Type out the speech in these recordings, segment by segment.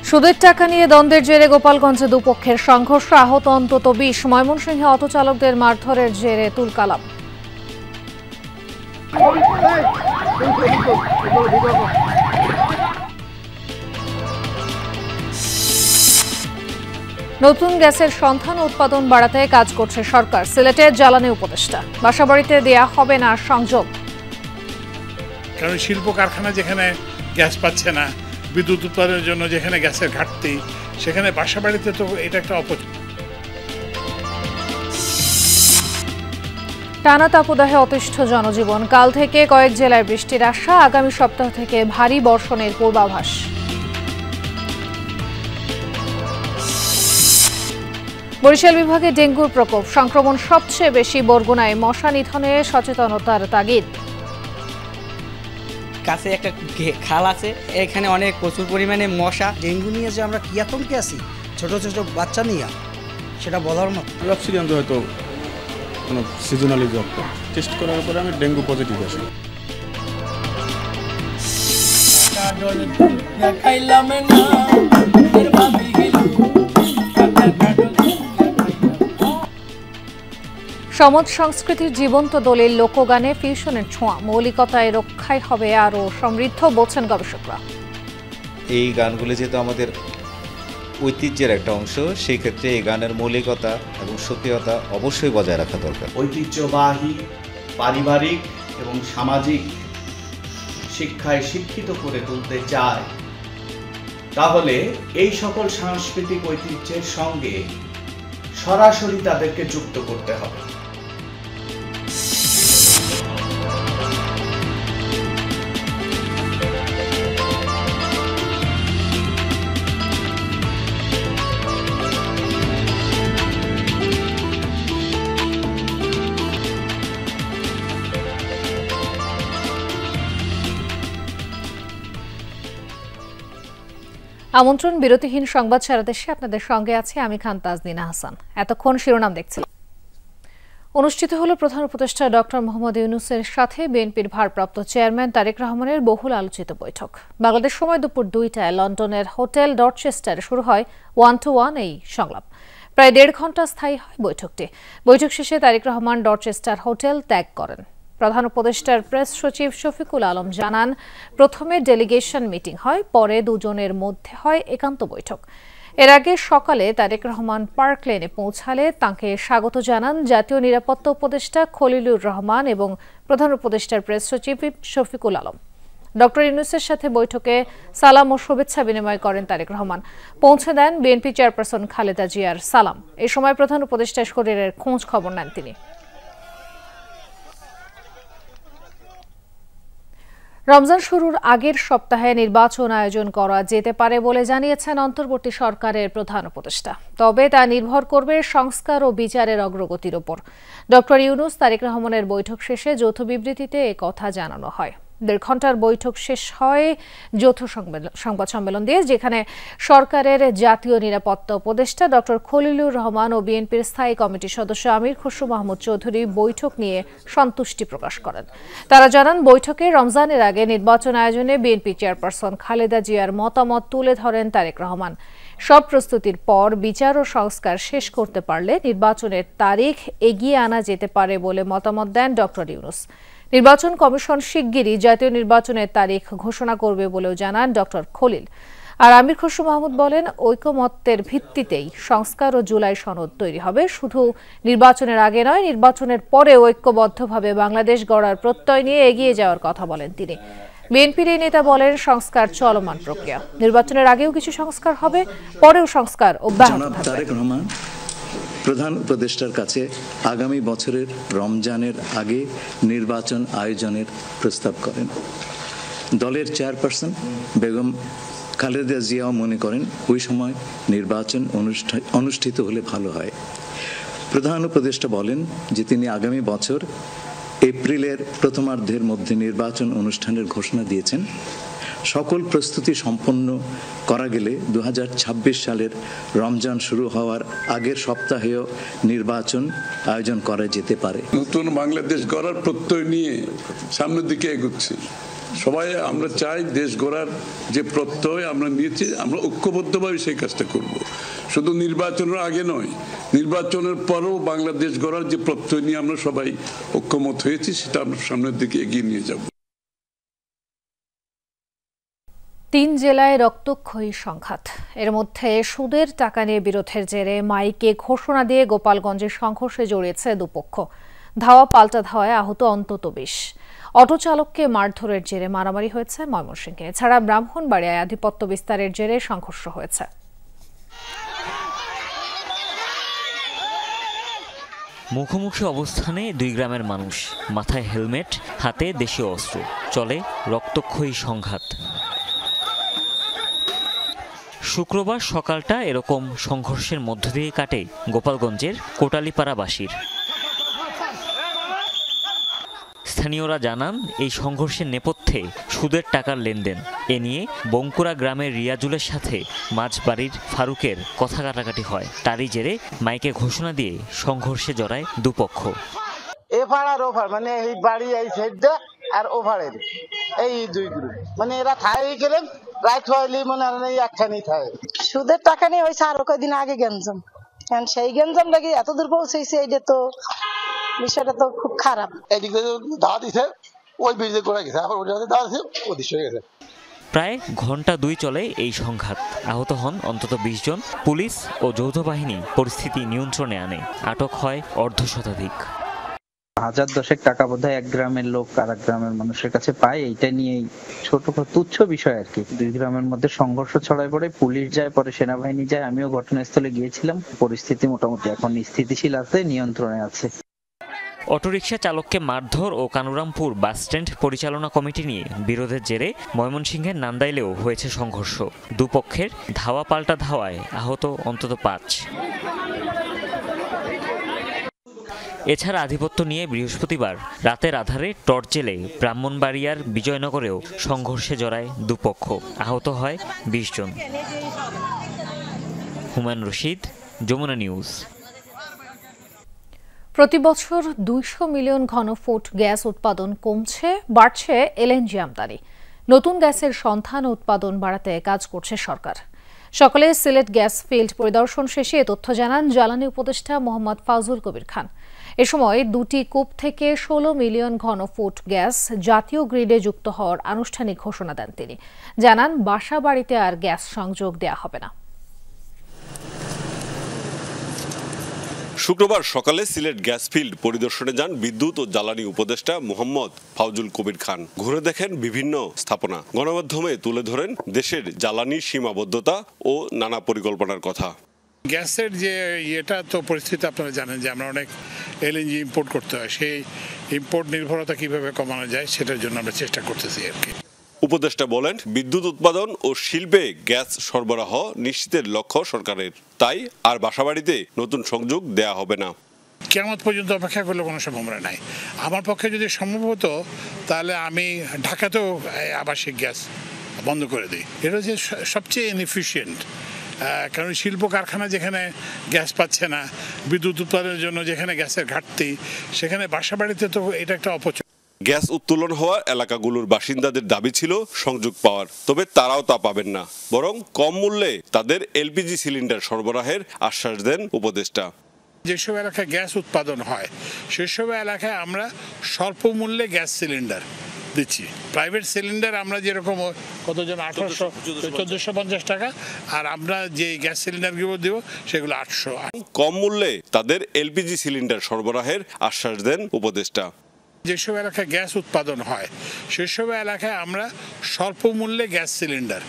সুদের টাকা নিয়ে দ্বন্দ্বের জেরে গোপালগঞ্জে দুপক্ষের সংঘর্ষ, আহত অন্তত ২০। ময়মনসিংহে অটো চালকদের মারধরের জেরে তুলকালাম। নতুন গ্যাসের সন্ধান উৎপাদন বাড়াতে কাজ করছে সরকার। সিলেটের জ্বালানি উপদেষ্টা, বাসাবাড়িতে দেয়া হবে না সংযোগ। কারণ শিল্প কারখানা যেখানে গ্যাস পাচ্ছে না, বিদ্যুৎ উৎপাদনের জন্য যেখানে গ্যাসের ঘাটতি, সেখানে বাসাবাড়িতে তো এটা একটা টানা তাপদাহে অতিষ্ঠ জনজীবন। কাল থেকে কয়েক জেলায় বৃষ্টির আশা, আগামী সপ্তাহ থেকে ভারী বর্ষণের পূর্বাভাস। বরিশাল বিভাগে ডেঙ্গুর প্রকোপ, সংক্রমণ সবচেয়ে বেশি বরগুনায়। মশা নিধনে সচেতনতার তাগিদ। কাছে একটা খাল আছে, এখানে অনেক প্রচুর পরিমাণে মশা। ডেঙ্গু নিয়ে যে আমরা কি আতঙ্কে আছি, ছোট ছোট বাচ্চা নিয়ে, সেটা বলার মতো। ভাবছি কিন্তু হয়তো কোনো সিজনালি জ্বর, টেস্ট করার পরে আমি ডেঙ্গু পজিটিভ আসি। সমাজ সংস্কৃতির জীবন্ত দলিল লোকগানে ফিউশনের ছোঁয়া, মৌলিকতায় রক্ষায় হবে আরও সমৃদ্ধ, বলছেন গবেষকরা। এই গানগুলি যেহেতু আমাদের ঐতিহ্যের একটা অংশ, সেই ক্ষেত্রে এই গানের মৌলিকতা এবং সক্রিয়তা অবশ্যই বজায় রাখা দরকার। ঐতিহ্যবাহী পারিবারিক এবং সামাজিক শিক্ষায় শিক্ষিত করে তুলতে চায়, তাহলে এই সকল সাংস্কৃতিক ঐতিহ্যের সঙ্গে সরাসরি তাদেরকে যুক্ত করতে হবে। আমন্ত্রণ, বিরতিহীন সংবাদ সারা দেশে আপনাদের সঙ্গে আছে আমি খান তাজদিনা হাসান। এতক্ষণ শিরোনাম দেখছিলাম। অনুষ্ঠিত হলো প্রধান উপদেষ্টা ডক্টর মোহাম্মদ ইউনূসের সাথে বিএনপির ভারপ্রাপ্ত চেয়ারম্যান তারেক রহমানের বহুল আলোচিত বৈঠক। বাংলাদেশ সময় দুপুর ২টায় লন্ডনের হোটেল ডরচেস্টারে শুরু হয় 1-to-1 এই সংলাপ। প্রায় ১.৫ ঘণ্টা স্থায়ী হয় বৈঠকটি। বৈঠক শেষে তারেক রহমান ডরচেস্টার হোটেল ত্যাগ করেন। প্রধান উপদেষ্টার প্রেস সচিব শফিকুল আলম জানান, প্রথমে ডেলিগেশন মিটিং হয়, পরে দুজনের মধ্যে হয় একান্ত বৈঠক। এর আগে সকালে তারেক রহমান পার্ক লেনে পৌঁছালে তাঁকে স্বাগত জানান জাতীয় নিরাপত্তা উপদেষ্টা খলিলুর রহমান এবং প্রধান উপদেষ্টার প্রেস সচিব শফিকুল আলম। ডক্টর ইউনূসের সাথে বৈঠকে সালাম ও শুভেচ্ছা বিনিময় করেন তারেক রহমান। পৌঁছে দেন বিএনপি চেয়ারপারসন খালেদা জিয়ার সালাম। এই সময় প্রধান উপদেষ্টার শরীরের খোঁজ খবর নেন তিনি। রমজান শুরুর আগের সপ্তাহে নির্বাচন আয়োজন করা যেতে পারে বলে জানিয়েছেন অন্তর্বর্তী সরকারের প্রধান উপদেষ্টা। তবে তা নির্ভর করবে সংস্কার ও বিচারের অগ্রগতির উপর। ডক্টর ইউনূস তারেক রহমানের বৈঠক শেষে যৌথ বিবৃতিতে একথা জানানো হয়। ১.৫ ঘণ্টার বৈঠক শেষ হয় যৌথ সংবাদ সম্মেলন দিয়ে, যেখানে সরকারের জাতীয় নিরাপত্তা উপদেষ্টা ডক্টর খলিলুর রহমান ও বিএনপির স্থায়ী কমিটির সদস্য আমির খসরু মাহমুদ চৌধুরী বৈঠক নিয়ে সন্তুষ্টি প্রকাশ করেন। তারা জানান, বৈঠকে রমজানের আগে নির্বাচন আয়োজনে বিএনপি চেয়ারপারসন খালেদা জিয়ার মতামত তুলে ধরেন তারেক রহমান। সব প্রস্তুতির পর বিচার ও সংস্কার শেষ করতে পারলে নির্বাচনের তারিখ এগিয়ে আনা যেতে পারে বলে মতামত দেন ডক্টর ইউনূস। নির্বাচন কমিশন শিগগিরই জাতীয় নির্বাচনের তারিখ ঘোষণা করবে বলেও জানান ডক্টর খলিল। আর আমির খসরু মাহমুদ বলেন, ঐকমত্যের ভিত্তিতেই সংস্কার ও জুলাই সনদ তৈরি হবে। শুধু নির্বাচনের আগে নয়, নির্বাচনের পরে ঐক্যবদ্ধভাবে বাংলাদেশ গড়ার প্রত্যয় নিয়ে এগিয়ে যাওয়ার কথা বলেন তিনি। বিএনপির এই নেতা বলেন, সংস্কার চলমান প্রক্রিয়া। নির্বাচনের আগেও কিছু সংস্কার হবে, পরেও সংস্কার অব্যাহত থাকবে। প্রধান উপদেষ্টার কাছে আগামী বছরের রমজানের আগে নির্বাচন আয়োজনের প্রস্তাব করেন। দলের চেয়ারপারসন বেগম খালেদা জিয়াও মনে করেন ওই সময় নির্বাচন অনুষ্ঠিত হলে ভালো হয়। প্রধান উপদেষ্টা বলেন যে তিনি আগামী বছর এপ্রিলের প্রথমার্ধের মধ্যে নির্বাচন অনুষ্ঠানের ঘোষণা দিয়েছেন। সকল প্রস্তুতি সম্পন্ন করা গেলে 2026 সালের রমজান শুরু হওয়ার আগের সপ্তাহেও নির্বাচন আয়োজন করা যেতে পারে। নতুন বাংলাদেশ গড়ার প্রত্যয় নিয়ে সামনের দিকে এগোচ্ছি। সবাই আমরা চাই দেশ গড়ার যে প্রত্যয় আমরা নিয়েছি, আমরা ঐক্যবদ্ধভাবে সেই কাজটা করব। শুধু নির্বাচনের আগে নয়, নির্বাচনের পরেও বাংলাদেশ গড়ার যে প্রত্যয় নিয়ে আমরা সবাই ঐক্যমত হয়েছি, সেটা আমরা সামনের দিকে এগিয়ে নিয়ে যাব। 3 জেলায় রক্তক্ষয়ী সংঘাত। এর মধ্যে সুদের টাকা নিয়ে বিরোধের জেরে মাইকে ঘোষণা দিয়ে গোপালগঞ্জের সংঘর্ষে জড়িয়েছে দুপক্ষ। ধাওয়া পাল্টা ধাওয়ায় আহত অন্তত 20। অটো চালককে মারধরের জেরে মারামারি হয়েছে ময়মনসিংহে। এছাড়া ব্রাহ্মণবাড়িয়ায় আধিপত্য বিস্তারের জেরে সংঘর্ষ হয়েছে। মুখোমুখি অবস্থানে 2 গ্রামের মানুষ, মাথায় হেলমেট, হাতে দেশীয় অস্ত্র, চলে রক্তক্ষয়ী সংঘাত। শুক্রবার সকালটা এরকম সংঘর্ষের মধ্য দিয়ে কাটে গোপালগঞ্জের কোটালীপাড়াবাসীর। স্থানীয়রা জানান, এই সংঘর্ষের নেপথ্যে সুদের টাকার লেনদেন। এ নিয়ে বঙ্কুরা গ্রামের রিয়াজুলের সাথে মাঝবাড়ির ফারুকের কথা কাটাকাটি হয়। তারই জেরে মাইকে ঘোষণা দিয়ে সংঘর্ষে জড়ায় দুপক্ষ। এফার আর ওফার মানে এই বাড়ি এই সাইডটা আর ওভারের এই 2 গ্রুপ, মানে এরা থাই গেলেন রাইট হইলি মনে হয় না একখানি থাই। সুদের টাকা নিয়ে হয়েছে আরো কয়েকদিন আগে গেঞ্জাম, কারণ সেই গেঞ্জামটা কি এত দূর পৌঁছেছে, এইটা তো বিষয়টা তো খুব খারাপ। এদিকে দাওয়া দিছে, ওই ব্রিজে করে গেছে, আবার ওই দাওয়া দিছে, ওদিকে হয়ে গেছে। প্রায় ঘন্টা 2 চলে এই সংঘাত। আহত হন অন্তত 20 জন। পুলিশ ও যৌথ বাহিনী পরিস্থিতি নিয়ন্ত্রণে আনে। আটক হয় অর্ধশতাধিক। 1000 টাকা বোধহয় 1 গ্রামের লোক আর 1 গ্রামের মানুষের কাছে পায়। এইটা নিয়েই ছোট তুচ্ছ বিষয় আর কি। 2 গ্রামের মধ্যে সংঘর্ষ ছড়ায় পড়ে, পুলিশ যায়, পরে সেনাবাহিনী যায়। আমিও ঘটনাস্থলে গিয়েছিলাম। পরিস্থিতি মোটামুটি এখন স্থিতিশীল আছে, নিয়ন্ত্রণে আছে। অটোরিকশা চালককে মারধর ও কানুরামপুর বাসস্ট্যান্ড পরিচালনা কমিটি নিয়ে বিরোধের জেরে ময়মনসিংহের নান্দাইলেও হয়েছে সংঘর্ষ। দুপক্ষের ধাওয়া পাল্টা ধাওয়ায় আহত অন্তত 5। এছাড়া আধিপত্য নিয়ে বৃহস্পতিবার রাতের আধারে টর্চ জেলে ব্রাহ্মণবাড়িয়ার বিজয়নগরেও সংঘর্ষে জড়ায় দুপক্ষ। আহত হয় 20 জন। হুমায়ুন রশিদ, যমুনা নিউজ। প্রতি বছর 200 মিলিয়ন ঘনফুট গ্যাস উৎপাদন কমছে, বাড়ছে এলএনজি আমদানি। নতুন গ্যাসের সন্ধান ও উৎপাদন বাড়াতে কাজ করছে সরকার। সকালে সিলেট গ্যাস ফিল্ড পরিদর্শন শেষে এ তথ্য জানান জ্বালানি উপদেষ্টা মোহাম্মদ ফাউজুল কবির খান। এ সময় 2টি কূপ থেকে 16 মিলিয়ন ঘনফুট গ্যাস জাতীয় গ্রিডে যুক্ত হওয়ার আনুষ্ঠানিক ঘোষণা দেন তিনি। জানান, বাসা বাড়িতে আর গ্যাস সংযোগ দেয়া হবে না। শুক্রবার সকালে সিলেট গ্যাস ফিল্ড পরিদর্শনে যান বিদ্যুৎ ও জ্বালানি উপদেষ্টা মোহাম্মদ ফাউজুল কবির খান। ঘুরে দেখেন বিভিন্ন স্থাপনা। গণমাধ্যমে তুলে ধরেন দেশের জ্বালানির সীমাবদ্ধতা ও নানা পরিকল্পনার কথা। গ্যাসের যে এটা তো পরিস্থিতি আপনারা জানেন যে আমরা অনেক এলএনজি ইম্পোর্ট করতে হয়। সেই ইম্পোর্ট নির্ভরতা কিভাবে কমানো যায় সেটার জন্য আমরা চেষ্টা করতেছি আর কি। উপদেষ্টা বলেন, বিদ্যুৎ উৎপাদন ও শিল্পে গ্যাস সরবরাহ নিশ্চিতের লক্ষ্য সরকারের। তাই আর বাসাবাড়িতে নতুন সংযোগ দেয়া হবে না। কিয়ামত পর্যন্ত অপেক্ষা করলে কোনো সম্ভাবনা নাই। আমার পক্ষে যদি সম্ভব হতো তাহলে আমি ঢাকাতেও আবাসিক গ্যাস বন্ধ করে দিই। এটা হচ্ছে সবচেয়ে ইনএফিশিয়েন্ট। কারণ শিল্প কারখানা যেখানে গ্যাস পাচ্ছে না, বিদ্যুৎ উৎপাদনের জন্য যেখানে গ্যাসের ঘাটতি, সেখানে বাসাবাড়িতে তো এটা একটা অপচয়। গ্যাস উত্তোলন হওয়া এলাকাগুলোর বাসিন্দাদের দাবি ছিল সংযোগ পাওয়ার, তবে তারাও তা পাবেন না। বরং কম মূল্যে তাদের এলপিজি সিলিন্ডার সরবরাহের আশ্বাস দেন উপদেষ্টা। যেসব এলাকায় গ্যাস উৎপাদন হয় সেসব এলাকায় আমরা স্বল্প মূল্যে গ্যাস সিলিন্ডার দিচ্ছি। প্রাইভেট সিলিন্ডার আমরা যেরকম কতজন 1450 টাকা, আর আমরা যে গ্যাস সিলিন্ডারগুলো দেব সেগুলো 800। কম মূল্যে তাদের এলপিজি সিলিন্ডার সরবরাহের আশ্বাস দেন উপদেষ্টা। যেসব এলাকায় গ্যাস উৎপাদন হয় সেসব এলাকায় আমরা স্বল্প মূল্যে গ্যাস সিলিন্ডার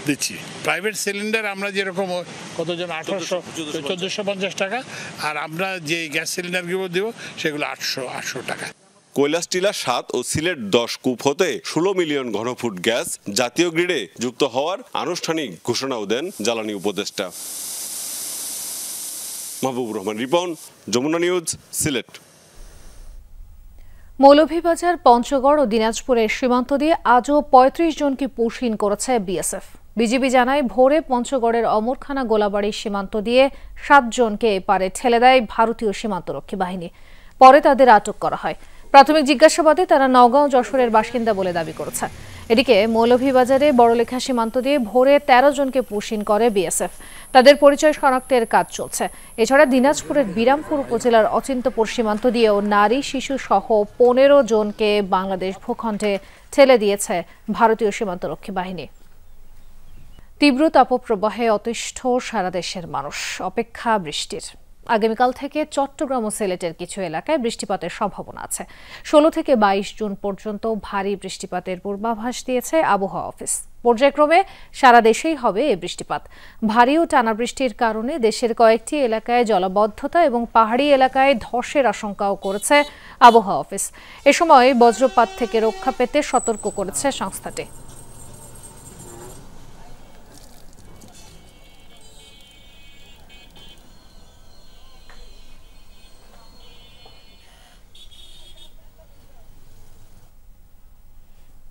দিচ্ছি। প্রাইভেট সিলিন্ডার আমরা যেরকম কতজন 1450 টাকা, আর আমরা যে গ্যাস সিলিন্ডারগুলো দেব সেগুলো 800 টাকা। কৈলাসটিলা 7 ও সিলেট 10 কূপ হতে 16 মিলিয়ন ঘনফুট গ্যাস জাতীয় গ্রিডে যুক্ত হওয়ার আনুষ্ঠানিক ঘোষণাও দেন জ্বালানি উপদেষ্টা। মাহবুব রহমান রিপন, যমুনা নিউজ, সিলেট। মৌলভীবাজার, পঞ্চগড় ও দিনাজপুরের সীমান্ত দিয়ে আজও 35 জনকে পুশিন করেছে বিএসএফ। বিজিবি জানায়, ভোরে পঞ্চগড়ের অমরখানা গোলাবাড়ির সীমান্ত দিয়ে 7 জনকে এপারে ঠেলে দেয় ভারতীয় সীমান্তরক্ষী বাহিনী। পরে তাদের আটক করা হয়। প্রাথমিক জিজ্ঞাসাবাদে তারা নওগাঁ ও যশোরের বাসিন্দা বলে দাবি করেছে। এদিকে মৌলভীবাজারে বড়লেখা সীমান্ত দিয়ে ভোরে ১৩ জনকে পুশিং করে বিএসএফ। তাদের পরিচয় শনাক্তের কাজ চলছে। এছাড়া দিনাজপুরের বিরামপুর উপজেলার অচিন্তপুর সীমান্ত দিয়েও নারী শিশু সহ ১৫ জনকে বাংলাদেশ ভূখণ্ডে ঠেলে দিয়েছে ভারতীয় সীমান্তরক্ষী বাহিনী। তীব্র তাপপ্রবাহে অতিষ্ঠ সারা দেশের মানুষ, অপেক্ষা বৃষ্টির। আগামীকাল থেকে চট্টগ্রাম ও সিলেটের কিছু এলাকায় বৃষ্টিপাতের সম্ভাবনা আছে। ১৬ থেকে ২২ জুন পর্যন্ত ভারী বৃষ্টিপাতের পূর্বাভাস দিয়েছে আবহাওয়া অফিস। পর্যায়ক্রমে সারা দেশেই হবে এই বৃষ্টিপাত। ভারী ও টানা বৃষ্টির কারণে দেশের কয়েকটি এলাকায় জলাবদ্ধতা এবং পাহাড়ি এলাকায় ধসের আশঙ্কাও করেছে আবহাওয়া অফিস। এ সময় বজ্রপাত থেকে রক্ষা পেতে সতর্ক করেছে সংস্থাটি।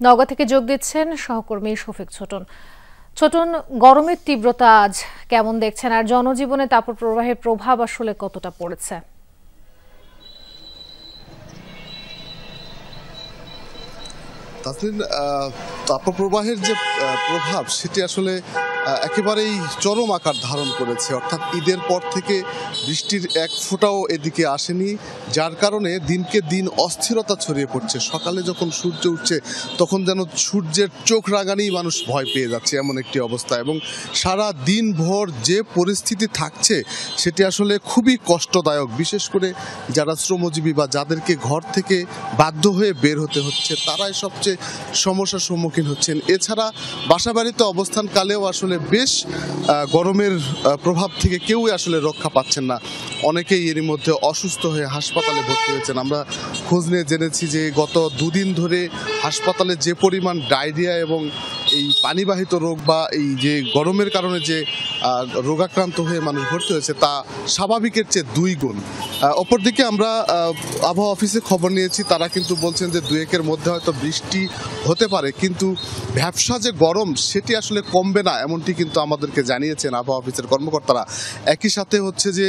নওগাঁ থেকে যোগ দিচ্ছেন সহকর্মী শফিক ছোটন। ছোটন, গরমের তীব্রতা আজ কেমন দেখছেন, আর জনজীবনে তাপপ্রবাহের প্রভাব আসলে কতটা পড়েছে? তাসলিন, তাপপ্রবাহের যে প্রভাব সেটি আসলে একেবারেই চরম আকার ধারণ করেছে। অর্থাৎ ঈদের পর থেকে বৃষ্টির এক ফোঁটাও এদিকে আসেনি, যার কারণে দিনকে দিন অস্থিরতা ছড়িয়ে পড়ছে। সকালে যখন সূর্য উঠছে তখন যেন সূর্যের চোখ রাঙানিই মানুষ ভয় পেয়ে যাচ্ছে, এমন একটি অবস্থা। এবং সারা দিন ভর যে পরিস্থিতি থাকছে সেটি আসলে খুবই কষ্টদায়ক, বিশেষ করে যারা শ্রমজীবী বা যাদেরকে ঘর থেকে বাধ্য হয়ে বের হতে হচ্ছে তারাই সবচেয়ে সমস্যার সম্মুখীন হচ্ছেন। এছাড়া বাসাবাড়িতে অবস্থানকালেও আসলে বেশ গরমের প্রভাব থেকে কেউই আসলে রক্ষা পাচ্ছেন না। অনেকেই এরই মধ্যে অসুস্থ হয়ে হাসপাতালে ভর্তি হয়েছেন। আমরা খোঁজ নিয়ে জেনেছি যে গত দুদিন ধরে হাসপাতালে যে পরিমাণ ডায়রিয়া এবং এই পানিবাহিত রোগ বা এই যে গরমের কারণে যে রোগাক্রান্ত হয়ে মানুষ ভর্তি হয়েছে তা স্বাভাবিকের চেয়ে ২ গুণ। অপরদিকে আমরা আবহাওয়া অফিসে খবর নিয়েছি, তারা কিন্তু বলছেন যে ২-১-এর মধ্যে হয়তো বৃষ্টি হতে পারে, কিন্তু ভ্যাপসা যে গরম সেটি আসলে কমবে না, এমনটি কিন্তু আমাদেরকে জানিয়েছেন আবহাওয়া অফিসের কর্মকর্তারা। একই সাথে হচ্ছে যে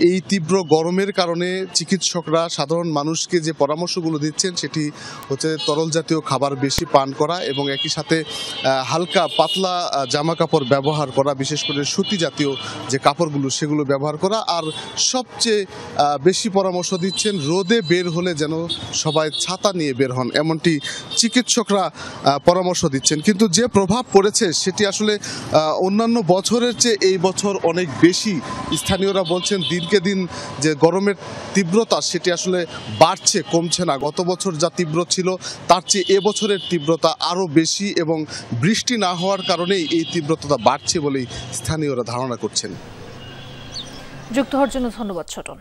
এই তীব্র গরমের কারণে চিকিৎসকরা সাধারণ মানুষকে যে পরামর্শগুলো দিচ্ছেন সেটি হচ্ছে তরল জাতীয় খাবার বেশি পান করা এবং একই সাথে হালকা পাতলা জামা কাপড় ব্যবহার করা, বিশেষ করে সুতি জাতীয় যে কাপড়গুলো সেগুলো ব্যবহার করা। আর সবচেয়ে বেশি পরামর্শ দিচ্ছেন রোদে বের হলে যেন সবাই ছাতা নিয়ে বের হন, এমনটি চিকিৎসকরা পরামর্শ দিচ্ছেন। কিন্তু যে প্রভাব পড়েছে সেটি আসলে অন্যান্য বছরের চেয়ে এই বছর অনেক বেশি। স্থানীয়রা বলছেন দিনকে দিন যে গরমের তীব্রতা সেটি আসলে বাড়ছে, কমছে না। গত বছর যা তীব্র ছিল তার চেয়ে এবছরের তীব্রতা আরও বেশি এবং বৃষ্টি না হওয়ার কারণেই এই তীব্রতা বাড়ছে বলেই স্থানীয়রা ধারণা করছেন। যুক্ত হওয়ার জন্য ধন্যবাদ ছোটন।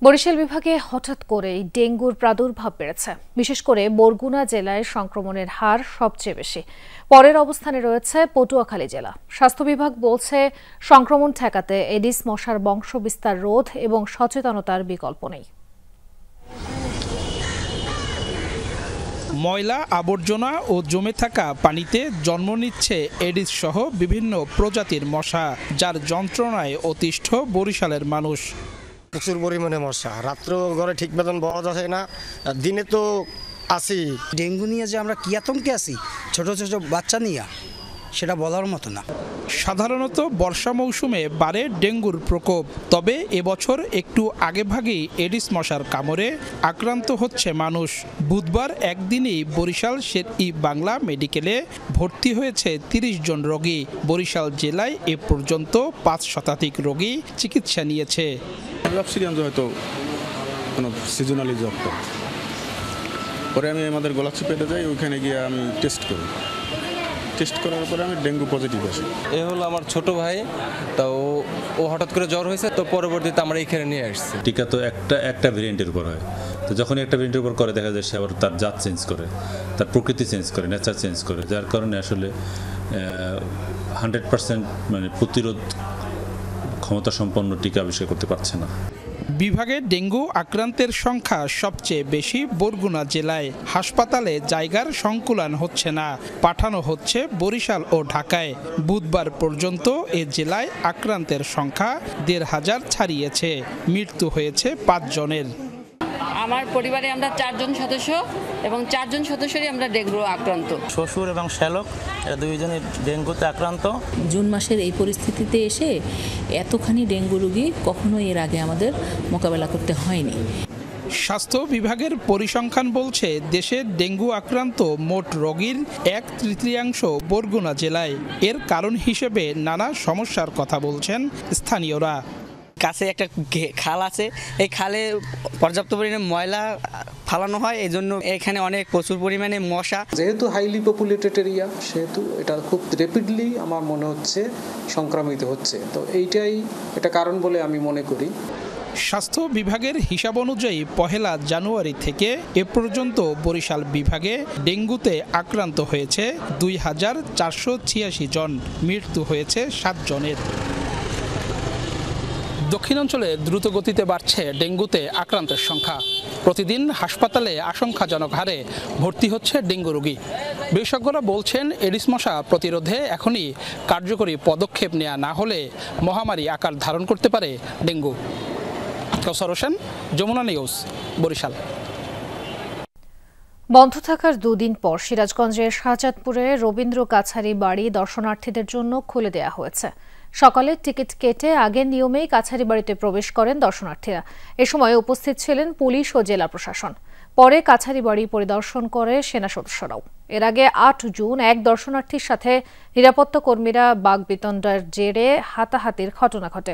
বরিশাল বিভাগে হঠাৎ করেই ডেঙ্গুর প্রাদুর্ভাব বেড়েছে। বিশেষ করে বরগুনা জেলায় সংক্রমণের হার সবচেয়ে বেশি। পরের অবস্থানে রয়েছে পটুয়াখালী জেলা। স্বাস্থ্য বিভাগ বলছে সংক্রমণ ঠেকাতে এডিস মশার বংশবিস্তার রোধ এবং সচেতনতার বিকল্প নেই। ময়লা আবর্জনা ও জমে থাকা পানিতে জন্ম নিচ্ছে এডিস সহ বিভিন্ন প্রজাতির মশা, যার যন্ত্রণায় অতিষ্ঠ বরিশালের মানুষ। প্রচুর পরিমাণে মশা, রাত্র ঘরে ঠিক মতন বলা যায় না, দিনে তো আসি। ডেঙ্গু নিয়ে যে আমরা কি আতঙ্কে আছি, ছোট ছোট বাচ্চা নিয়ে, সেটা বলার মতো না। সাধারণত বর্ষা মৌসুমে বাড়ে ডেঙ্গুর প্রকোপ, তবে এবছর একটু আগেভাগেই এডিস মশার কামড়ে আক্রান্ত হচ্ছে মানুষ। বুধবার একদিনেই বরিশাল শের-ই বাংলা মেডিকেলে ভর্তি হয়েছে ৩০ জন রোগী। বরিশাল জেলায় এ পর্যন্ত ৫ শতাধিক রোগী চিকিৎসা নিয়েছে। হয়তো কোনো সিজনালি জ্বর, পরে আমি আমাদের গলাচি পেটে যাই, ওইখানে গিয়ে আমি টেস্ট করি। টেস্ট করার পরে আমি ডেঙ্গু পজিটিভ আসি। এ হলো আমার ছোট ভাই, তো ও হঠাৎ করে জ্বর হয়েছে, তো পরবর্তীতে আমরা এখানে নিয়ে আসছি। টিকা তো একটা ভেরিয়েন্টের উপর হয়, তো যখন একটা ভেরিয়েন্টের উপর করে দেখা যায় সে আবার তার জাত চেঞ্জ করে, তার প্রকৃতি চেঞ্জ করে, নেচার চেঞ্জ করে, যার কারণে আসলে 100% মানে প্রতিরোধ ক্ষমতা সম্পন্ন টিকা আবিষ্কার করতে পারছে না। বিভাগে ডেঙ্গু আক্রান্তের সংখ্যা সবচেয়ে বেশি বরগুনা জেলায়। হাসপাতালে জায়গার সংকুলান হচ্ছে না, পাঠানো হচ্ছে বরিশাল ও ঢাকায়। বুধবার পর্যন্ত এ জেলায় আক্রান্তের সংখ্যা ১৫০০ ছাড়িয়েছে, মৃত্যু হয়েছে ৫ জনের। আমার পরিবারে আমরা 4 জন সদস্য এবং 4 জন সদস্যরই আমরা ডেঙ্গু আক্রান্ত। শ্বশুর এবং শ্যালক এরা দুইজনই ডেঙ্গুতে আক্রান্ত। জুন মাসের এই পরিস্থিতিতে এসে এতখানি ডেঙ্গু রোগী কখনো এর আগে আমাদের মোকাবেলা করতে হয়নি। স্বাস্থ্য বিভাগের পরিসংখ্যান বলছে দেশে ডেঙ্গু আক্রান্ত মোট রোগীর 1/3 বরগুনা জেলায়। এর কারণ হিসেবে নানা সমস্যার কথা বলছেন স্থানীয়রা। কাছে একটা খাল আছে, এই খালে পর্যাপ্ত পরিমাণে ময়লা ফালানো হয়, এই জন্য এখানে অনেক প্রচুর পরিমাণে মশা। যেহেতু হাইলি পপুলেটেড এরিয়া, সেহেতু এটা খুব র্যাপিডলি আমার মনে হচ্ছে সংক্রামিত হচ্ছে, তো এইটাই এটা কারণ বলে আমি মনে করি। স্বাস্থ্য বিভাগের হিসাব অনুযায়ী 1 জানুয়ারি থেকে এ পর্যন্ত বরিশাল বিভাগে ডেঙ্গুতে আক্রান্ত হয়েছে 2486 জন, মৃত্যু হয়েছে 7 জনের। দক্ষিণাঞ্চলে দ্রুত গতিতে বাড়ছে ডেঙ্গুতে আক্রান্তের সংখ্যা। প্রতিদিন হাসপাতালে আশঙ্কাজনক হারে ভর্তি হচ্ছে ডেঙ্গু রোগী। বিশেষজ্ঞরা বলছেন এডিস মশা প্রতিরোধে এখনই কার্যকরী পদক্ষেপ নেওয়া না হলে মহামারী আকার ধারণ করতে পারে ডেঙ্গু। কাউসার হোসেন, যমুনা নিউজ, বরিশাল। বন্ধ থাকার 2 দিন পর সিরাজগঞ্জের শাহজাদপুরে রবীন্দ্র কাছারি বাড়ি দর্শনার্থীদের জন্য খুলে দেওয়া হয়েছে। সকালে টিকিট কেটে আগের নিয়মেই কাছারি বাড়িতে প্রবেশ করেন দর্শনার্থীরা। এ সময় উপস্থিত ছিলেন পুলিশ ও জেলা প্রশাসন। পরে কাছারি বাড়ি পরিদর্শন করে সেনা সদস্যরাও। এর আগে 8 জুন এক দর্শনার্থীর সাথে নিরাপত্তা কর্মীরা বাগবিতণ্ডার জেরে হাতাহাতির ঘটনা ঘটে।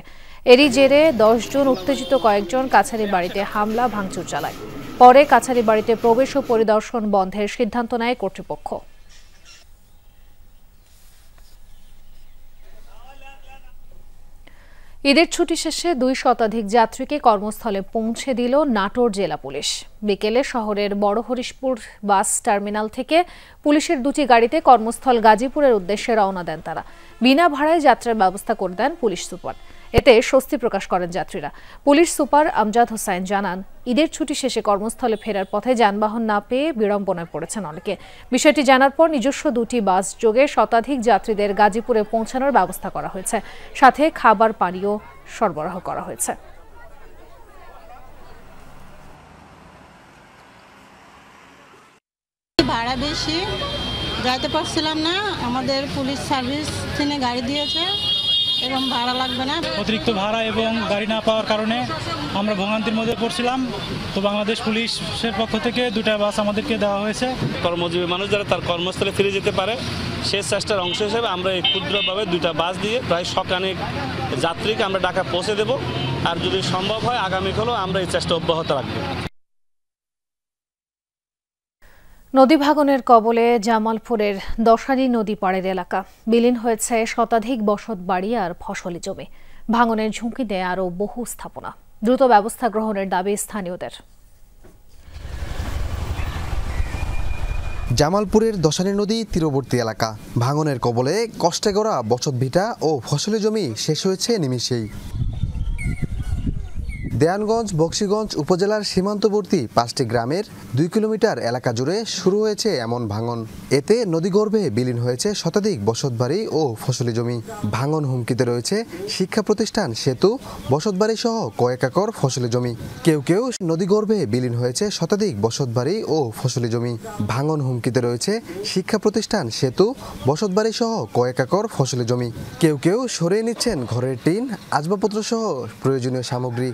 এরই জেরে 10 জুন উত্তেজিত কয়েকজন কাছারি বাড়িতে হামলা ভাঙচুর চালায়। পরে কাছারি বাড়িতে প্রবেশ ও পরিদর্শন বন্ধের সিদ্ধান্ত নেয় কর্তৃপক্ষ। ঈদের ছুটি শেষে 2 শতাধিক যাত্রীকে কর্মস্থলে পৌঁছে দিল নাটোর জেলা পুলিশ। বিকেলে শহরের বড় হরিশপুর বাস টার্মিনাল থেকে পুলিশের 2টি গাড়িতে কর্মস্থল গাজীপুরের উদ্দেশ্যে রওনা দেন তারা। বিনা ভাড়ায় যাত্রার ব্যবস্থা করে দেন পুলিশ সুপার। এতে স্বস্তি প্রকাশ করেন যাত্রীরা। পুলিশ সুপার আমজাদ হোসাইন জানান, ঈদের ছুটি শেষে কর্মস্থলে ফেরার পথে যানবাহন না পেয়ে বিড়ম্বনায় পড়েছেন অনেকে। বিষয়টি জানার পর নিজস্ব 2টি বাস যোগে শতাধিক যাত্রীদের গাজীপুরে পৌঁছানোর ব্যবস্থা করা হয়েছে। সাথে খাবার পানীয় সরবরাহ করা হয়েছে। ভাড়া বেশি, যাইতে পারছিলাম না, আমাদের পুলিশ সার্ভিস থেকে গাড়ি দিয়েছে এবং ভাড়া লাগবে না। অতিরিক্ত ভাড়া এবং গাড়ি না পাওয়ার কারণে আমরা ভোগান্তির মধ্যে পড়ছিলাম। তো বাংলাদেশ পুলিশের পক্ষ থেকে 2টা বাস আমাদেরকে দেওয়া হয়েছে। কর্মজীবী মানুষ যারা তার কর্মস্থলে ফিরে যেতে পারে সেই চেষ্টার অংশ হিসেবে আমরা এই ক্ষুদ্রভাবে 2টা বাস দিয়ে প্রায় শতানেক যাত্রীকে আমরা ঢাকা পৌঁছে দেব। আর যদি সম্ভব হয় আগামীকালও আমরা এই চেষ্টা অব্যাহত রাখব। নদী ভাঙনের কবলে জামালপুরের দশারি নদী পাড়ের এলাকা। বিলীন হয়েছে শতাধিক বসত বাড়ি আর ফসলি জমি। ভাঙনের ঝুঁকি দেয় আরও বহু স্থাপনা। দ্রুত ব্যবস্থা গ্রহণের দাবি স্থানীয়দের। জামালপুরের দশারি নদী তীরবর্তী এলাকা। ভাঙনের কবলে কষ্টে গড়া বসত ভিটা ও ফসলি জমি শেষ হয়েছে নিমিষেই। দেয়ানগঞ্জ বক্সিগঞ্জ উপজেলার সীমান্তবর্তী 5টি গ্রামের 2 কিলোমিটার এলাকা জুড়ে শুরু হয়েছে এমন ভাঙন। এতে নদীগর্ভে বিলীন হয়েছে শতাধিক বসতবাড়ি ও ফসলি জমি। ভাঙন হুমকিতে রয়েছে শিক্ষা প্রতিষ্ঠান, সেতু, বসতবাড়ি সহ কয়েক একর ফসলি জমি। কেউ কেউ নদীগর্ভে বিলীন হয়েছে শতাধিক বসতবাড়ি ও ফসলি জমি। ভাঙন হুমকিতে রয়েছে শিক্ষা প্রতিষ্ঠান, সেতু, বসতবাড়ি সহ কয়েক একর ফসলি জমি। কেউ কেউ সরিয়ে নিচ্ছেন ঘরের টিন, আসবাবপত্র সহ প্রয়োজনীয় সামগ্রী।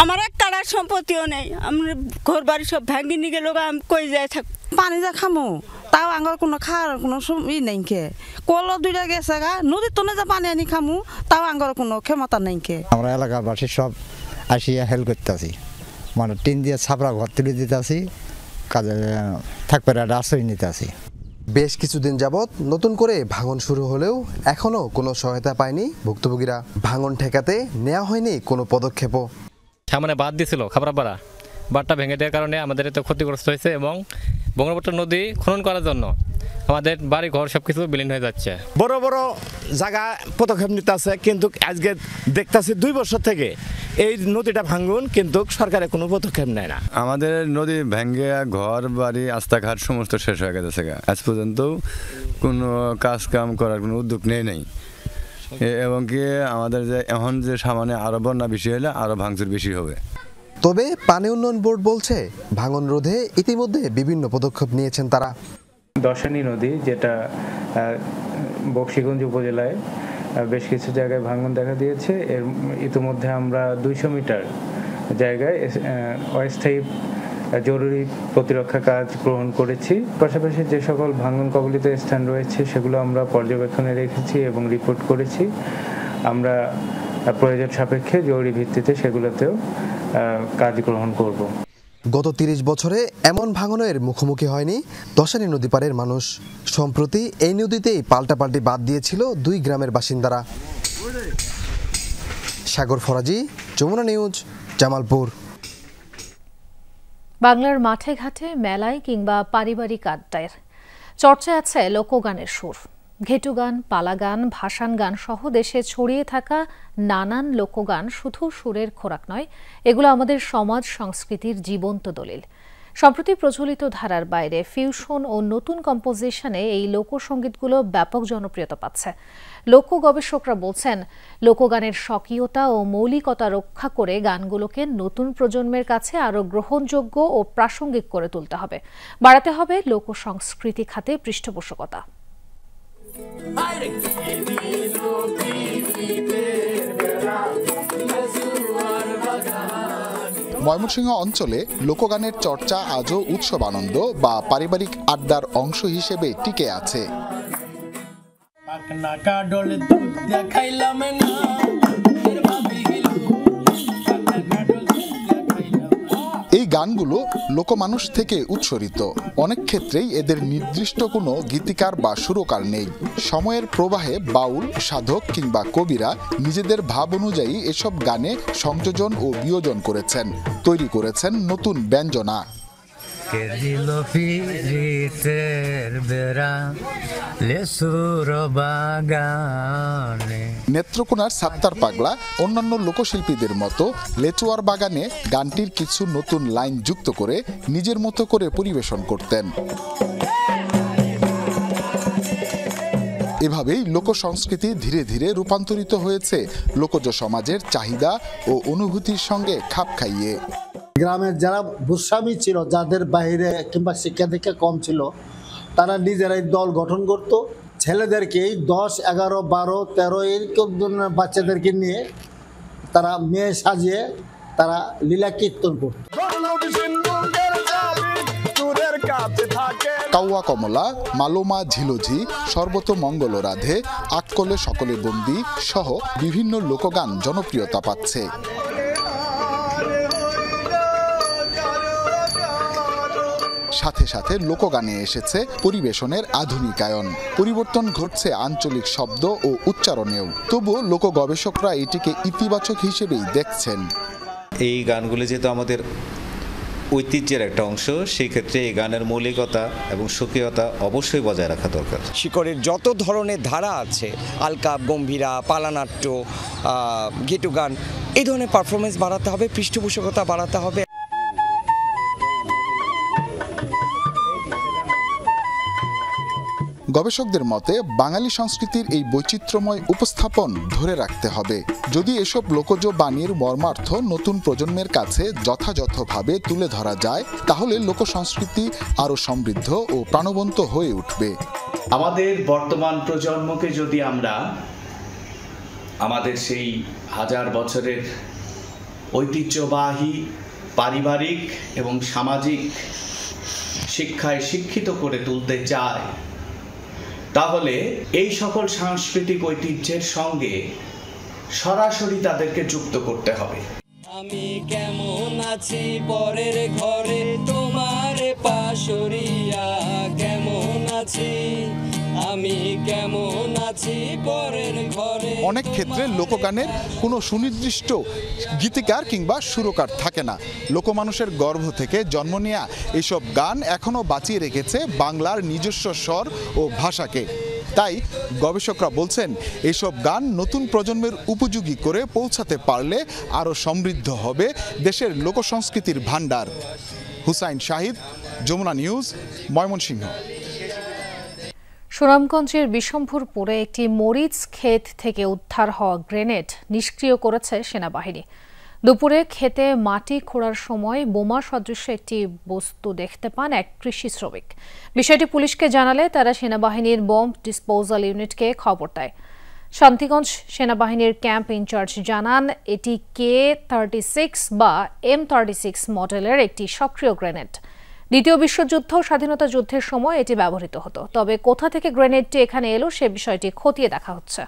আমার এক কাড়ার সম্পত্তিও নেই, আমরা ঘর বাড়ি সব ভাঙি নিয়ে গেল, আমি কই যাই থাক পানি যা খামো, তাও আঙ্গর কোনো খাওয়ার কোনো ই নেই কে। কল 2টা গেছে গা, নদীর তনে যা পানি আনি খামু, তাও আঙ্গর কোনো ক্ষমতা নেই কে। আমরা এলাকাবাসী সব আসিয়া হেল্প করতেছি, মানে টিন দিয়ে ছাপড়া ঘর তুলে দিতেছি, কাজে থাকবে আশ্রয় নিতে আসি। বেশ কিছুদিন যাবৎ নতুন করে ভাঙন শুরু হলেও এখনো কোনো সহায়তা পায়নি ভুক্তভোগীরা। ভাঙন ঠেকাতে নেওয়া হয়নি কোনো পদক্ষেপও। সামনে বাঁধ দিছিল খাবড়াপাড়া, বাঁধটা ভেঙে দেওয়ার কারণে আমাদের এত ক্ষতিগ্রস্ত হয়েছে এবং ব্রহ্মপুত্র নদী খনন করার জন্য আমাদের বাড়ি ঘর সবকিছু বিলীন হয়ে যাচ্ছে। বড় বড় জায়গা পদক্ষেপ নিতে আছে, কিন্তু আজকে দেখতেছি 2 বছর থেকে এই নদীটা ভাঙুন, কিন্তু সরকারের কোনো পদক্ষেপ নেয় না। আমাদের নদী ভেঙে ঘর বাড়ি রাস্তাঘাট সমস্ত শেষ হয়ে গেছে। আজ পর্যন্ত কোনো কাজ কাম করার কোনো উদ্যোগ নেই। এবং কি আমাদের যে এখন যে সামনে আরো বন্যা বেশি হলে আরো ভাঙচুর বেশি হবে। তবে পানি উন্নয়ন বোর্ড বলছে ভাঙন রোধে ইতিমধ্যে বিভিন্ন পদক্ষেপ নিয়েছেন তারা। দশানী নদী যেটা বকশীগঞ্জ উপজেলায় বেশ কিছু জায়গায় ভাঙন দেখা দিয়েছে, এর ইতিমধ্যে আমরা 200 মিটার জায়গায় অস্থায়ী জরুরি প্রতিরক্ষা কাজ গ্রহণ করেছি। পাশাপাশি যে সকল ভাঙন কবলিত স্থান রয়েছে সেগুলো আমরা পর্যবেক্ষণে রেখেছি এবং রিপোর্ট করেছি। আমরা প্রয়োজন সাপেক্ষে জরুরি ভিত্তিতে সেগুলোতেও কাজ গ্রহণ করব। গত 30 বছরে এমন ভাঙনের মুখোমুখি হয়নি দশানী নদী পাড়ের মানুষ। সম্প্রতি এই নদীতেই পাল্টাপাল্টি বাদ দিয়েছিল 2 গ্রামের বাসিন্দারা। সাগর ফরাজি, যমুনা নিউজ, জামালপুর। বাংলার মাঠে ঘাটে, মেলায় কিংবা পারিবারিক আড্ডায় চর্চায় আছে লোকগানের সুর। ঘেটু গান, পালা গান, ভাসান গান সহ দেশে ছড়িয়ে থাকা নানান লোকগান শুধু সুরের খোরাক নয়, এগুলো আমাদের সমাজ সংস্কৃতির জীবন্ত দলিল। সম্প্রতি প্রচলিত ধারার বাইরে ফিউশন ও নতুন কম্পোজিশনে এই লোকসঙ্গীতগুলো ব্যাপক জনপ্রিয়তা পাচ্ছে। লোক গবেষকরা বলছেন, লোকগানের স্বকীয়তা ও মৌলিকতা রক্ষা করে গানগুলোকে নতুন প্রজন্মের কাছে আরও গ্রহণযোগ্য ও প্রাসঙ্গিক করে তুলতে হবে। বাড়াতে হবে লোকসংস্কৃতি খাতে পৃষ্ঠপোষকতা। ময়মনসিংহ অঞ্চলে লোকগানের চর্চা আজও উৎসব আনন্দ বা পারিবারিক আড্ডার অংশ হিসেবে টিকে আছে। এই গানগুলো লোকমানুষ থেকে উৎসরিত। অনেক ক্ষেত্রেই এদের নির্দিষ্ট কোনো গীতিকার বা সুরকার নেই। সময়ের প্রবাহে বাউল, সাধক কিংবা কবিরা নিজেদের ভাব অনুযায়ী এসব গানে সংযোজন ও বিয়োজন করেছেন, তৈরি করেছেন নতুন ব্যঞ্জনা। নেত্রকোনার সাত্তার পাগলা অন্যান্য লোকশিল্পীদের মতো লেচুয়ার বাগানে গানটির কিছু নতুন লাইন যুক্ত করে নিজের মতো করে পরিবেশন করতেন। এভাবেই লোকসংস্কৃতি ধীরে ধীরে রূপান্তরিত হয়েছে লোকজ সমাজের চাহিদা ও অনুভূতির সঙ্গে খাপ খাইয়ে। গ্রামের যারা ভূস্বামী ছিল, যাদের বাইরে কিংবা শিক্ষা দীক্ষা কম ছিল, তারা নিজেরাই দল গঠন করত। ছেলেদেরকে 10, 11, 12, 13 এরকম ধরনের বাচ্চাদেরকে নিয়ে তারা মেয়ে সাজিয়ে তারা লীলা কীর্তন করত। কাউয়া কমলা, মালোমা ঝিলোঝি, সর্বত মঙ্গল রাধে, আটকলে সকলে বন্দি সহ বিভিন্ন লোকগান জনপ্রিয়তা পাচ্ছে। সাথে সাথে লোকগানে এসেছে পরিবেশনের আধুনিকায়ন। পরিবর্তন ঘটছে আঞ্চলিক শব্দ ও উচ্চারণেও। তবুও লোক গবেষকরা এটিকে ইতিবাচক হিসেবেই দেখছেন। এই গানগুলি যেহেতু আমাদের ঐতিহ্যের একটা অংশ, সেই ক্ষেত্রে এই গানের মৌলিকতা এবং স্বকীয়তা অবশ্যই বজায় রাখা দরকার। শিকড়ের যত ধরনের ধারা আছে, আলকা, গম্ভীরা, পালানাট্য, গেটু গান, এই ধরনের পারফরমেন্স বাড়াতে হবে, পৃষ্ঠপোষকতা বাড়াতে হবে। গবেষকদের মতে বাঙালি সংস্কৃতির এই বৈচিত্র্যময় উপস্থাপন ধরে রাখতে হবে। যদি এসব লোকজ বাণীর মর্মার্থ নতুন প্রজন্মের কাছে যথাযথভাবে তুলে ধরা যায়, তাহলে লোকসংস্কৃতি আরও সমৃদ্ধ ও প্রাণবন্ত হয়ে উঠবে। আমাদের বর্তমান প্রজন্মকে যদি আমরা আমাদের সেই 1000 বছরের ঐতিহ্যবাহী পারিবারিক এবং সামাজিক শিক্ষায় শিক্ষিত করে তুলতে চাই, তাহলে এই সকল সাংস্কৃতিক ঐতিহ্যের সঙ্গে সরাসরি তাদেরকে যুক্ত করতে হবে। আমি কেমন আছি পরের ঘরে, তোমার পাশরিয়া কেমন আছি, আমি কেমন আছি পরের ঘরে। অনেক ক্ষেত্রে লোকগানের কোনো সুনির্দিষ্ট গীতিকার কিংবা সুরকার থাকে না। লোকমানুষের গর্ভ থেকে জন্ম নেয়া এইসব গান এখনো বাঁচিয়ে রেখেছে বাংলার নিজস্ব স্বর ও ভাষাকে। তাই গবেষকরা বলছেন, এইসব গান নতুন প্রজন্মের উপযোগী করে পৌঁছাতে পারলে আরও সমৃদ্ধ হবে দেশের লোকসংস্কৃতির ভাণ্ডার। হুসাইন শাহিদ, যমুনা নিউজ, ময়মনসিংহ। সুনামগঞ্জের বিশম্ভরপুরে একটি মরিচ ক্ষেত থেকে উদ্ধার হওয়া গ্রেনেড নিষ্ক্রিয় করেছে সেনাবাহিনী। দুপুরে খেতে মাটি খোঁড়ার সময় বোমা সদৃশ একটি বস্তু দেখতে পান এক কৃষি শ্রমিক। বিষয়টি পুলিশকে জানালে তারা সেনাবাহিনীর বম্ব ডিসপোজাল ইউনিটকে খবর দেয়। শান্তিগঞ্জ সেনাবাহিনীর ক্যাম্প ইনচার্জ জানান, এটি K-36 বা M-36 মডেলের একটি সক্রিয় গ্রেনেড। দ্বিতীয় বিশ্বযুদ্ধ ও স্বাধীনতা যুদ্ধের সময় এটি ব্যবহৃত হতো। তবে কোথা থেকে গ্রেনেডটি এখানে এলো সে বিষয়টি খতিয়ে দেখা হচ্ছে।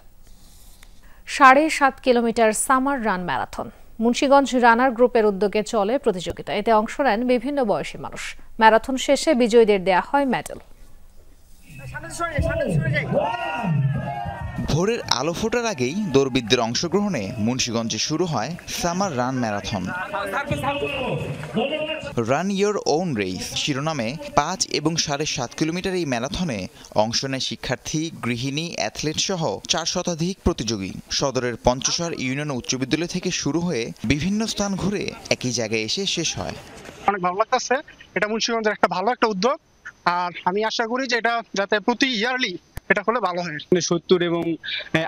7.5 kilometre summer run marathon Munshiganj runner গ্রুপের উদ্যোগে চলে প্রতিযোগিতা। এতে অংশ নেন বিভিন্ন বয়সী মানুষ। ম্যারাথন শেষে বিজয়ীদের দেয়া হয় মেডেল। ভোরের আলো ফোটার আগেই দৌড়বিদদের অংশগ্রহণে মুন্সিগঞ্জে শুরু হয় summer run marathon. Run your own race শিরোনামে 5 এবং 7.5 কিলোমিটার এই ম্যারাথনে অংশ নেয় শিক্ষার্থী, গৃহিণী, অ্যাথলেট সহ 4 শতাধিক প্রতিযোগী। সদরের পঞ্চশার ইউনিয়ন উচ্চ বিদ্যালয় থেকে শুরু হয়ে বিভিন্ন স্থান ঘুরে একই জায়গায় এসে শেষ হয়। অনেক ভালো লাগতেছে, এটা মুন্সিগঞ্জের একটা ভালো একটা উদ্যোগ, আর আমি আশা করি যে এটা যাতে প্রতি ইয়ারলি এটা হলে ভালো হয়। 70 এবং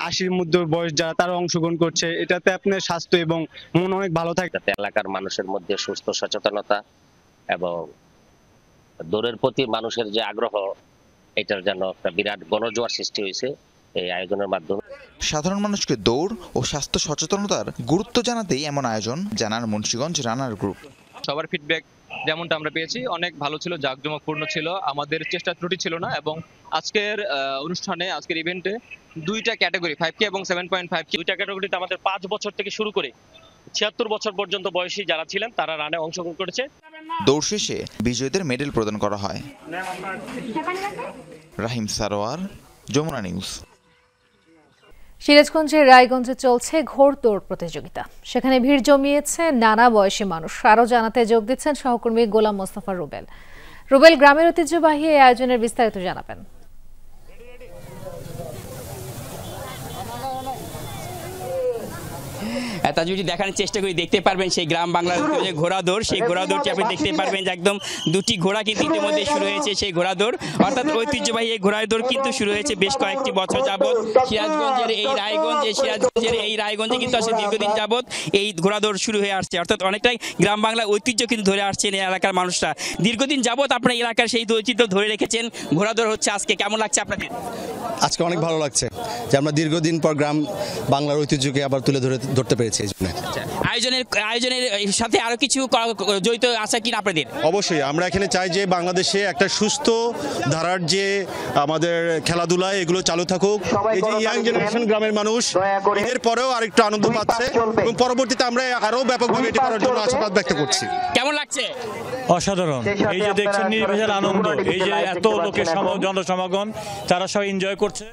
80-র মধ্যে বয়স যারা তারা অংশগ্রহণ করছে, এটাতে আপনার স্বাস্থ্য এবং মন অনেক ভালো থাকে। এলাকার মানুষের মধ্যে সুস্থ সচেতনতা এবং দৌড়ের প্রতি মানুষের যে আগ্রহ, এটার যেন একটা বিরাট গণজোয়ার সৃষ্টি হয়েছে এই আয়োজনের মাধ্যমে। সাধারণ মানুষকে দৌড় ও স্বাস্থ্য সচেতনতার গুরুত্ব জানাতেই এমন আয়োজন, জানান মুন্সিগঞ্জ রানার গ্রুপ। সবার ফিডব্যাক যেমনটা আমরা পেয়েছি অনেক ভালো ছিল, জাঁকজমকপূর্ণ ছিল, আমাদের চেষ্টা ত্রুটি ছিল না। এবং আজকের অনুষ্ঠানে, আজকের ইভেন্টে 2টা ক্যাটাগরি 5K এবং 7.5K, 2টা ক্যাটাগরিতে আমাদের 5 বছর থেকে শুরু করে 76 বছর পর্যন্ত বয়সী যারা ছিলেন তারা রানে অংশগ্রহণ করেছে। দৌড় শেষে বিজয়ীদের মেডেল প্রদান করা হয়। রাহিম সারোয়ার, যমুনা নিউজ। সিরাজগঞ্জের রায়গঞ্জে চলছে ঘোড়দৌড় প্রতিযোগিতা। সেখানে ভিড় জমিয়েছে নানা বয়সী মানুষ। আরও জানাতে যোগ দিচ্ছেন সহকর্মী গোলাম মোস্তফা রুবেল। রুবেল, গ্রামের ঐতিহ্যবাহী এই আয়োজনের বিস্তারিত জানাবেন। তা যদি দেখানোর চেষ্টা করি দেখতে পারবেন সেই গ্রাম বাংলার যে ঘোড়া দৌড়, সেই ঘোড়া দৌড়টি আপনি দেখতে পারবেন যে একদম 2টি ঘোড়া কিন্তু ইতিমধ্যে শুরু হয়েছে। সেই ঘোড়া দৌড় অর্থাৎ ঐতিহ্যবাহী এই ঘোড়া দৌড় কিন্তু শুরু হয়েছে বেশ কয়েকটি বছর যাবৎ। সিরাজগঞ্জের এই রায়গঞ্জে কিন্তু আসলে দীর্ঘদিন যাবৎ এই ঘোড়া দৌড় শুরু হয়ে আসছে। অর্থাৎ অনেকটাই গ্রাম বাংলার ঐতিহ্য কিন্তু ধরে আসছেন এই এলাকার মানুষরা। দীর্ঘদিন যাবৎ আপনার এলাকার সেই ঐতিহ্য ধরে রেখেছেন। ঘোড়া দৌড় হচ্ছে আজকে, কেমন লাগছে আপনাদের? আজকে অনেক ভালো লাগছে যে আমরা দীর্ঘদিন পর গ্রাম বাংলার ঐতিহ্যকে আবার তুলে ধরতে পেরেছি। আয়োজনের সাথে আরো কিছু জড়িত আছে কিনা আপনাদের? অবশ্যই আমরা এখানে চাই যে বাংলাদেশে একটা সুস্থ ধারার যে আমাদের খেলাধুলা এগুলো চালু থাকুক। এই যে ইয়াং জেনারেশন গ্রামের মানুষ এর পরেও আরেকটু আনন্দ পাচ্ছে এবং পরবর্তীতে আমরা আরো ব্যাপকভাবে এটি করার জন্য আশাবাদ ব্যক্ত করছি। কেমন লাগছে? অসাধারণ। এই যে দেখছেন নির্বিচার আনন্দ, এই যে এত লোকের জনসমাগম, তারা সবাই এনজয় করছে।